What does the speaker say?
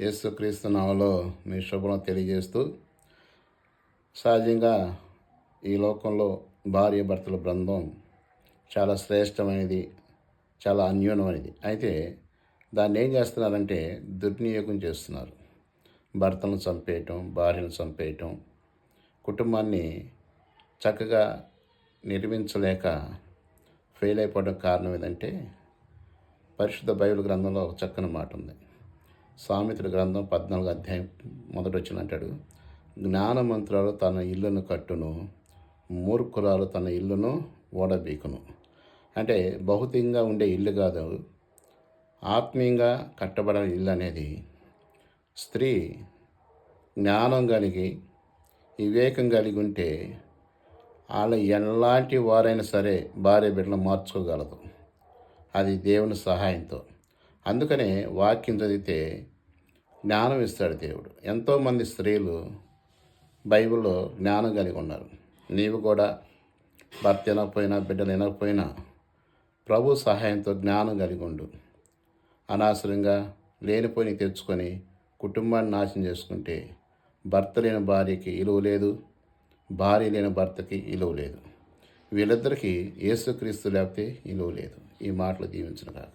యేసుక్రీస్తు నామములో మీ శుభ్రం తెలియజేస్తూ, సహజంగా ఈ లోకంలో భార్య భర్తల బంధం చాలా శ్రేష్టమైనది, చాలా అన్యోన్యమైనది. అయితే దాన్ని ఏం చేస్తున్నారంటే దుర్వినియోగం చేస్తున్నారు. భర్తలను చంపేయటం, భార్యను చంపేయటం, కుటుంబాన్ని చక్కగా నిర్మించలేక ఫెయిల్ అయిపోవడం కారణం ఏదంటే, పరిశుద్ధ బైబిల్ గ్రంథంలో ఒక చక్కని మాట ఉంది. సామెతల గ్రంథం 14 అధ్యాయం మొదటి వచనం అంటాడు, జ్ఞానమంతురాలు తన ఇల్లును కట్టును, మూర్ఖురాలు తన ఇల్లును ఓడబీకును. అంటే భౌతికంగా ఉండే ఇల్లు కాదు, ఆత్మీయంగా కట్టబడిన ఇల్లు అనేది స్త్రీ జ్ఞానం కలిగి వివేకం కలిగి ఉంటే వాళ్ళు ఎలాంటి వారైనా సరే భార్య బిడ్డలు మార్చుకోగలదు. అది దేవుని సహాయంతో. అందుకనే వాక్యం చదివితే జ్ఞానం ఇస్తాడు దేవుడు. ఎంతోమంది స్త్రీలు బైబిల్లో జ్ఞానం కలిగి ఉన్నారు. నీవు కూడా భర్త వినకపోయినా, బిడ్డలు వినకపోయినా ప్రభు సహాయంతో జ్ఞానం కలిగి ఉండు. అనవసరంగా లేనిపోయి తెచ్చుకొని కుటుంబాన్ని నాశనం చేసుకుంటే భర్త లేని భార్యకి విలువ లేదు, భార్య లేని భర్తకి విలువ లేదు. వీళ్ళిద్దరికీ యేసుక్రీస్తు లేకపోతే విలువ లేదు. ఈ మాటలు దీవించును గాక.